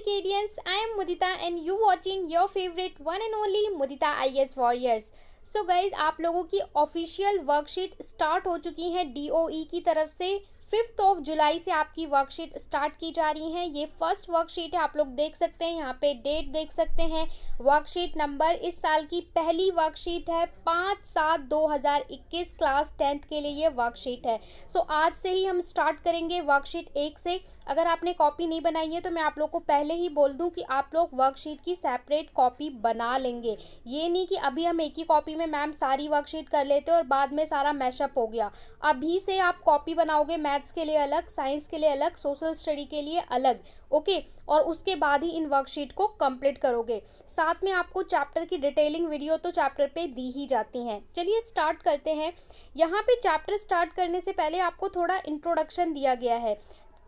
Vicadians, I am Mudita and you watching your favorite one and only Mudita IAS Warriors. So guys, आप लोगों की official worksheet start हो चुकी है DOE की तरफ से। 5 जुलाई से आपकी वर्कशीट स्टार्ट की जा रही है। ये फर्स्ट वर्कशीट है, आप लोग देख सकते हैं, यहाँ पे डेट देख सकते हैं। वर्कशीट नंबर इस साल की पहली वर्कशीट है, 5/7/2021 क्लास 10th के लिए ये वर्कशीट है। सो आज से ही हम स्टार्ट करेंगे वर्कशीट 1 से। अगर आपने कॉपी नहीं बनाई है तो मैं आप लोग को पहले ही बोल दूं कि आप लोग वर्कशीट की सेपरेट कॉपी बना लेंगे। ये नहीं कि अभी हम एक ही कॉपी में मैम सारी वर्कशीट कर लेते और बाद में सारा मैशअप हो गया। अभी से आप कॉपी बनाओगे, मैथ्स के लिए अलग, साइंस के लिए अलग, सोशल स्टडी के लिए अलग, ओके। और उसके बाद ही इन वर्कशीट को कंप्लीट करोगे। साथ में आपको चैप्टर की डिटेलिंग वीडियो तो चैप्टर पे दी ही जाती हैं। चलिए स्टार्ट करते हैं। यहाँ पे चैप्टर स्टार्ट करने से पहले आपको थोड़ा इंट्रोडक्शन दिया गया है।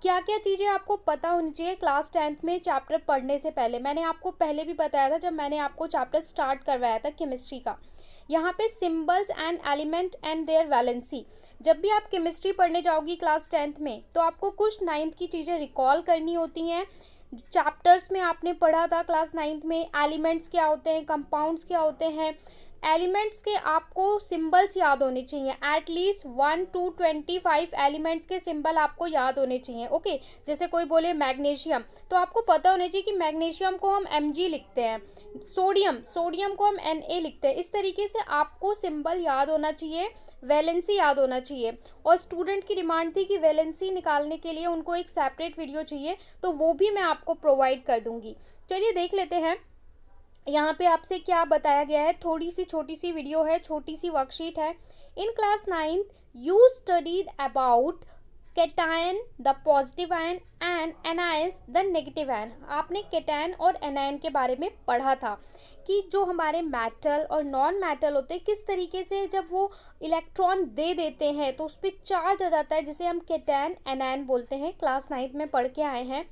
क्या क्या चीज़ें आपको पता होनी चाहिए क्लास 10th में चैप्टर पढ़ने से पहले। मैंने आपको पहले भी बताया था जब मैंने आपको चैप्टर स्टार्ट करवाया था केमिस्ट्री का। यहाँ पे symbols and element and their valency. जब भी आप केमिस्ट्री पढ़ने जाओगी क्लास 10th में तो आपको कुछ 9th की चीज़ें रिकॉल करनी होती हैं। चैप्टर्स में आपने पढ़ा था क्लास 9th में, एलिमेंट्स क्या होते हैं, कंपाउंड्स क्या होते हैं। एलिमेंट्स के आपको सिंबल्स याद होने चाहिए, एटलीस्ट 1 to 25 एलिमेंट्स के सिंबल आपको याद होने चाहिए, ओके। जैसे कोई बोले मैग्नीशियम, तो आपको पता होना चाहिए कि मैग्नीशियम को हम Mg लिखते हैं, सोडियम को हम Na लिखते हैं। इस तरीके से आपको सिंबल याद होना चाहिए, वैलेंसी याद होना चाहिए। और स्टूडेंट की डिमांड थी कि वैलेंसी निकालने के लिए उनको एक सेपरेट वीडियो चाहिए, तो वो भी मैं आपको प्रोवाइड कर दूंगी। चलिए देख लेते हैं यहाँ पे आपसे क्या बताया गया है। थोड़ी सी छोटी सी वीडियो है, छोटी सी वर्कशीट है। In class 9th you studied about cation the positive ion and anions the negative ion. आपने केटायन और एनायन के बारे में पढ़ा था कि जो हमारे मेटल और नॉन मेटल होते हैं किस तरीके से जब वो इलेक्ट्रॉन दे देते हैं तो उस पर चार्ज आ जाता है, जिसे हम केटायन एनायन बोलते हैं। क्लास 9th में पढ़ के आए हैं।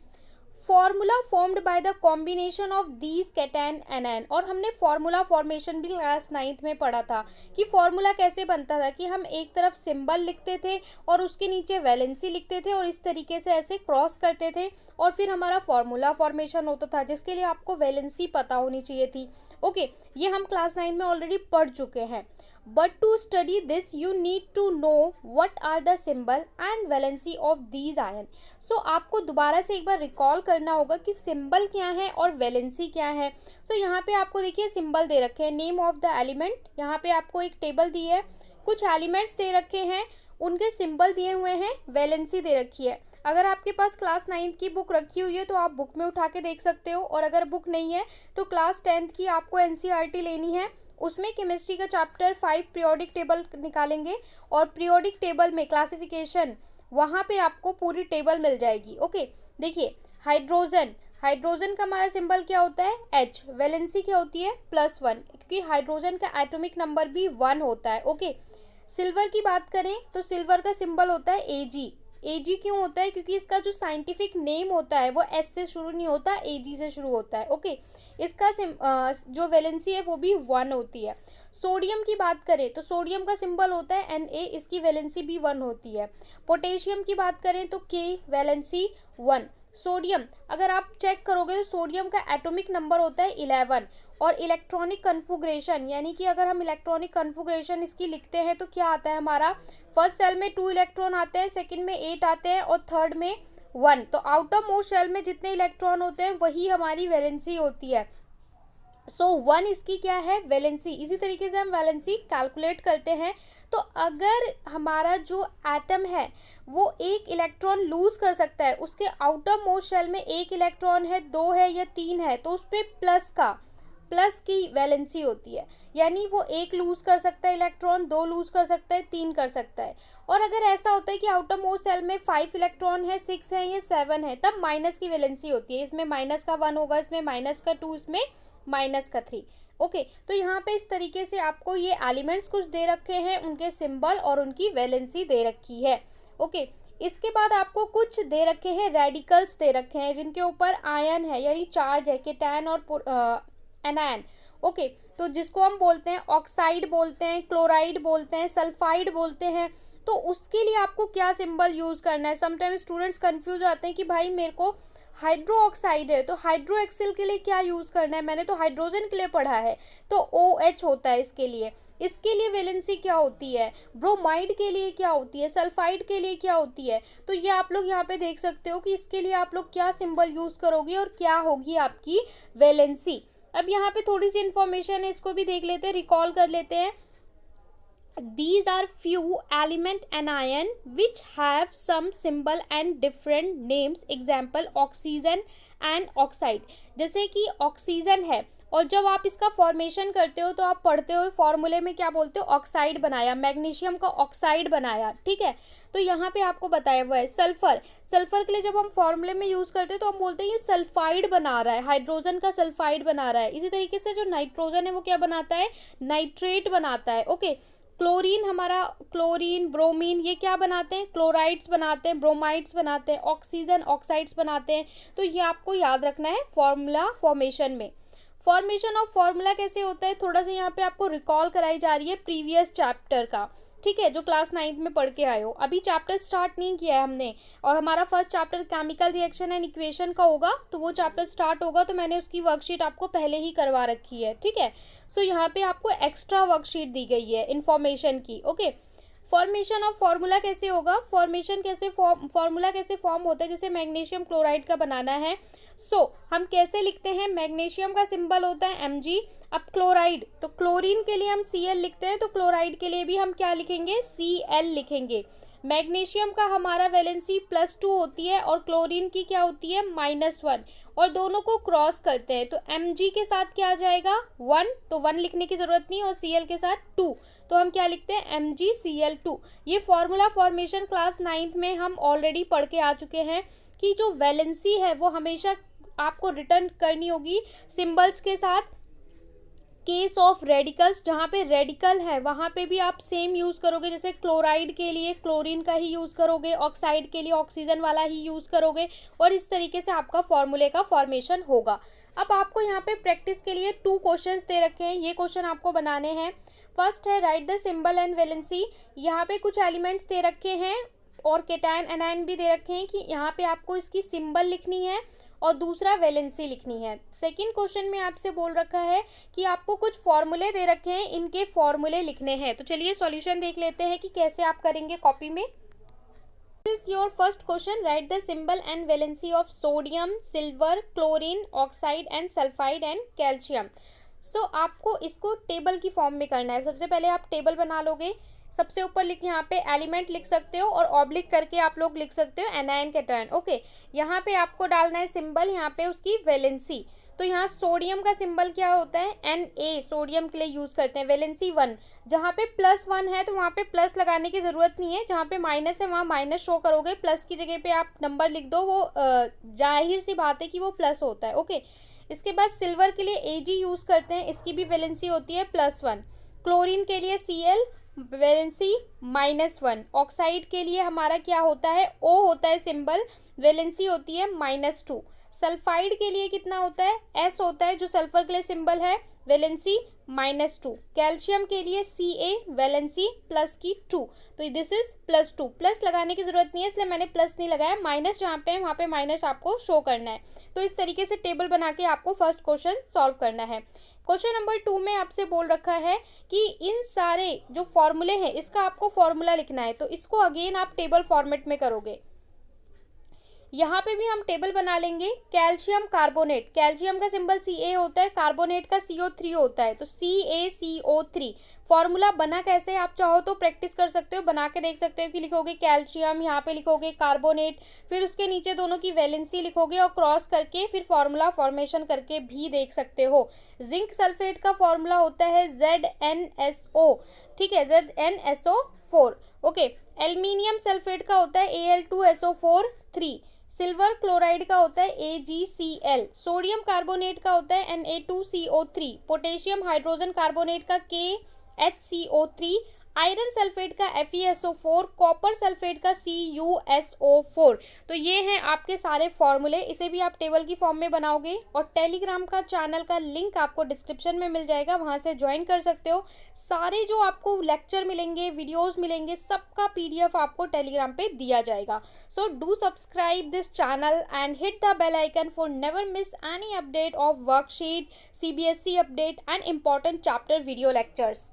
Formula formed by the combination of these cation anion. और हमने फॉर्मूला फॉर्मेशन भी क्लास 9th में पढ़ा था कि फॉर्मूला कैसे बनता था, कि हम एक तरफ सिंबल लिखते थे और उसके नीचे वैलेंसी लिखते थे और इस तरीके से ऐसे क्रॉस करते थे और फिर हमारा फॉर्मूला फॉर्मेशन होता था, जिसके लिए आपको वैलेंसी पता होनी चाहिए थी, ओके। ये हम क्लास 9 में ऑलरेडी पढ़ चुके हैं। But to study this, you need to know what are the symbol and valency of these ion. So आपको दोबारा से एक बार रिकॉल करना होगा कि सिंबल क्या है और वैलेंसी क्या है। सो यहाँ पे आपको देखिए सिंबल दे रखे हैं, नेम ऑफ द एलिमेंट। यहाँ पे आपको एक टेबल दी है, कुछ एलिमेंट्स दे रखे हैं, उनके सिंबल दिए हुए हैं, वैलेंसी दे रखी है। अगर आपके पास क्लास 9th की बुक रखी हुई है तो आप बुक में उठा के देख सकते हो, और अगर बुक नहीं है तो क्लास 10th की आपको NCERT लेनी है। उसमें केमिस्ट्री का चैप्टर 5 पीरियोडिक टेबल निकालेंगे और पीरियोडिक टेबल में क्लासिफिकेशन, वहाँ पे आपको पूरी टेबल मिल जाएगी, ओके। देखिए हाइड्रोजन का हमारा सिंबल क्या होता है, H। वैलेंसी क्या होती है, +1, क्योंकि हाइड्रोजन का एटॉमिक नंबर भी 1 होता है, ओके। सिल्वर की बात करें तो सिल्वर का सिंबल होता है Ag क्यों होता है, क्योंकि इसका जो साइंटिफिक नेम होता है वो S से शुरू नहीं होता, Ag से शुरू होता है, ओके। इसका जो वैलेंसी है वो भी 1 होती है। सोडियम की बात करें तो सोडियम का सिंबल होता है Na, इसकी वैलेंसी भी 1 होती है। पोटेशियम की बात करें तो K, वैलेंसी 1। सोडियम अगर आप चेक करोगे तो सोडियम का एटॉमिक नंबर होता है 11। और इलेक्ट्रॉनिक कन्फिगरेशन, यानी कि अगर हम इलेक्ट्रॉनिक कन्फिगरेशन इसकी लिखते हैं तो क्या आता है हमारा, फर्स्ट सेल में 2 इलेक्ट्रॉन आते हैं, सेकंड में 8 आते हैं और थर्ड में 1। तो आउटर मोस्ट शेल में जितने इलेक्ट्रॉन होते हैं वही हमारी वैलेंसी होती है। सो 1 इसकी क्या है, वैलेंसी। इसी तरीके से हम वैलेंसी कैलकुलेट करते हैं। तो अगर हमारा जो एटम है वो एक इलेक्ट्रॉन लूज कर सकता है, उसके आउटर मोस्ट शेल में 1 इलेक्ट्रॉन है, 2 है या 3 है, तो उस पर प्लस की वैलेंसी होती है। यानी वो 1 लूज कर सकता है इलेक्ट्रॉन, 2 लूज कर सकता है, 3 कर सकता है। और अगर ऐसा होता है कि आउटर मोस्ट सेल में 5 इलेक्ट्रॉन है, 6 है या 7 है, तब माइनस की वैलेंसी होती है। इसमें माइनस का 1 होगा, इसमें माइनस का 2, इसमें माइनस का 3, ओके। तो यहाँ पे इस तरीके से आपको ये एलिमेंट्स कुछ दे रखे हैं, उनके सिंबल और उनकी वैलेंसी दे रखी है, ओके। इसके बाद आपको कुछ दे रखे हैं, रेडिकल्स दे रखे हैं जिनके ऊपर आयन है, यानी चार्ज है, केटायन और एनायन, ओके। तो जिसको हम बोलते हैं ऑक्साइड बोलते हैं, क्लोराइड बोलते हैं, सल्फाइड बोलते हैं। तो उसके लिए आपको क्या सिंबल यूज़ करना है। समटाइम स्टूडेंट्स कंफ्यूज आते हैं कि भाई मेरे को हाइड्रो ऑक्साइड है तो हाइड्रो एक्सिल के लिए क्या यूज़ करना है, मैंने तो हाइड्रोजन के लिए पढ़ा है, तो OH होता है इसके लिए। इसके लिए वैलेंसी क्या होती है, ब्रोमाइड के लिए क्या होती है, सल्फाइड के लिए क्या होती है। तो ये आप लोग यहाँ पे देख सकते हो कि इसके लिए आप लोग क्या सिंबल यूज़ करोगे और क्या होगी आपकी वैलेंसी। अब यहाँ पे थोड़ी सी इंफॉर्मेशन है, इसको भी देख लेते हैं, रिकॉल कर लेते हैं। These are few element anion which have some symbol and different names. Example oxygen and oxide. जैसे कि ऑक्सीजन है और जब आप इसका फॉर्मेशन करते हो तो आप पढ़ते हो फॉर्मूले में क्या बोलते हो, ऑक्साइड बनाया, मैग्नीशियम का ऑक्साइड बनाया, ठीक है। तो यहाँ पे आपको बताया हुआ है सल्फर, सल्फर के लिए जब हम फॉर्मूले में यूज़ करते हैं तो हम बोलते हैं ये सल्फाइड बना रहा है, हाइड्रोजन का सल्फाइड बना रहा है। इसी तरीके से जो नाइट्रोजन है वो क्या बनाता है, नाइट्रेट बनाता है, ओके। क्लोरीन हमारा, क्लोरीन ब्रोमीन ये क्या बनाते हैं, क्लोराइड्स बनाते हैं, ब्रोमाइड्स बनाते हैं, ऑक्सीजन ऑक्साइड्स बनाते हैं। तो ये आपको याद रखना है फॉर्मूला फॉर्मेशन में। फॉर्मेशन ऑफ फॉर्मूला कैसे होता है, थोड़ा सा यहाँ पे आपको रिकॉल कराई जा रही है प्रीवियस चैप्टर का, ठीक है, जो क्लास 9th में पढ़ के आए हो। अभी चैप्टर स्टार्ट नहीं किया है हमने, और हमारा first chapter chemical reaction and equation का होगा, तो वो चैप्टर स्टार्ट होगा तो मैंने उसकी वर्कशीट आपको पहले ही करवा रखी है, ठीक है। सो यहाँ पे आपको एक्स्ट्रा वर्कशीट दी गई है इन्फॉर्मेशन की, ओके। फॉर्मेशन ऑफ फार्मूला कैसे होगा, फॉर्मेशन कैसे फार्मूला कैसे फॉर्म होता है, जैसे मैग्नीशियम क्लोराइड का बनाना है, हम कैसे लिखते हैं, मैग्नीशियम का सिंबल होता है Mg। अब क्लोराइड, तो क्लोरीन के लिए हम Cl लिखते हैं, तो क्लोराइड के लिए भी हम क्या लिखेंगे, Cl लिखेंगे। मैग्नीशियम का हमारा वैलेंसी +2 होती है और क्लोरीन की क्या होती है, -1, और दोनों को क्रॉस करते हैं तो Mg के साथ क्या आ जाएगा 1, तो 1 लिखने की जरूरत नहीं, और Cl के साथ 2, तो हम क्या लिखते हैं MgCl2। ये फॉर्मूला फॉर्मेशन क्लास 9th में हम ऑलरेडी पढ़ के आ चुके हैं कि जो वैलेंसी है वो हमेशा आपको रिटर्न करनी होगी सिंबल्स के साथ। केस ऑफ रेडिकल्स, जहाँ पे रेडिकल है वहाँ पे भी आप सेम यूज़ करोगे, जैसे क्लोराइड के लिए क्लोरीन का ही यूज़ करोगे, ऑक्साइड के लिए ऑक्सीजन वाला ही यूज़ करोगे, और इस तरीके से आपका फॉर्मूले का फॉर्मेशन होगा। अब आपको यहाँ पे प्रैक्टिस के लिए 2 क्वेश्चंस दे रखे हैं, ये क्वेश्चन आपको बनाने हैं। फर्स्ट है right the symbol and valency. यहाँ पे कुछ एलिमेंट्स दे रखे हैं और केटायन एनायन भी दे रखे हैं कि यहाँ पे आपको इसकी सिंबल लिखनी है और दूसरा वैलेंसी लिखनी है। सेकंड क्वेश्चन में आपसे बोल रखा है कि आपको कुछ फॉर्मूले दे रखे हैं, इनके फॉर्मूले लिखने हैं। तो चलिए सॉल्यूशन देख लेते हैं कि कैसे आप करेंगे कॉपी में। This is your first question, right the symbol and valency of sodium, silver, chlorine, oxide and sulphide and calcium. आपको इसको टेबल की फॉर्म में करना है। सबसे पहले आप टेबल बना लोगे, सबसे ऊपर लिख, यहाँ पे एलिमेंट लिख सकते हो और ऑब्लिक करके आप लोग लिख सकते हो एनायन कैटायन, ओके। यहाँ पे आपको डालना है सिंबल, यहाँ पे उसकी वैलेंसी। तो यहाँ सोडियम का सिंबल क्या होता है, Na, सोडियम के लिए यूज करते हैं, वैलेंसी 1। जहाँ पे +1 है तो वहाँ पे प्लस लगाने की जरूरत नहीं है, जहाँ पे माइनस है वहाँ माइनस शो करोगे, प्लस की जगह पे आप नंबर लिख दो, वो जाहिर सी बात है कि वो प्लस होता है, ओके। इसके बाद सिल्वर के लिए Ag यूज करते हैं, इसकी भी वैलेंसी होती है +1। क्लोरीन के लिए Cl, वैलेंसी -1। ऑक्साइड के लिए हमारा क्या होता है, O होता है सिंबल, वैलेंसी होती है -2। सल्फाइड के लिए कितना होता है, S होता है, जो सल्फर के लिए सिंबल है, वैलेंसी -2। कैल्शियम के लिए Ca, वैलेंसी प्लस की 2, तो दिस इज +2। प्लस लगाने की जरूरत नहीं है इसलिए मैंने प्लस नहीं लगाया, माइनस जहाँ पे है वहाँ पे माइनस आपको शो करना है। तो इस तरीके से टेबल बना के आपको फर्स्ट क्वेश्चन सॉल्व करना है। क्वेश्चन नंबर 2 में आपसे बोल रखा है कि इन सारे जो फॉर्मूले हैं इसका आपको फॉर्मूला लिखना है, तो इसको अगेन आप टेबल फॉर्मेट में करोगे। यहाँ पे भी हम टेबल बना लेंगे। कैल्शियम कार्बोनेट, कैल्शियम का सिंबल Ca होता है, कार्बोनेट का CO3 होता है, तो CaCO3। फॉर्मूला बना कैसे, आप चाहो तो प्रैक्टिस कर सकते हो, बना के देख सकते हो कि लिखोगे कैल्शियम, यहाँ पे लिखोगे कार्बोनेट, फिर उसके नीचे दोनों की वैलेंसी लिखोगे और क्रॉस करके फिर फॉर्मूला फॉर्मेशन करके भी देख सकते हो। जिंक सल्फेट का फॉर्मूला होता है ZnSO, ठीक है, ZnSO4, ओके। एल्युमिनियम सल्फेट का होता है Al2SO4 3। सिल्वर क्लोराइड का होता है AgCl। सोडियम कार्बोनेट का होता है Na2CO3। पोटेशियम हाइड्रोजन कार्बोनेट का KHCO3। आयरन सल्फेट का FeSO4, कॉपर सल्फेट का CuSO4। तो ये हैं आपके सारे फॉर्मूले, इसे भी आप टेबल की फॉर्म में बनाओगे और टेलीग्राम का चैनल का लिंक आपको डिस्क्रिप्शन में मिल जाएगा, वहाँ से ज्वाइन कर सकते हो। सारे जो आपको लेक्चर मिलेंगे, वीडियोस मिलेंगे, सबका PDF आपको टेलीग्राम पे दिया जाएगा। So do subscribe this channel and hit the bell icon for never miss any update of worksheet, CBSE update and important chapter video lectures.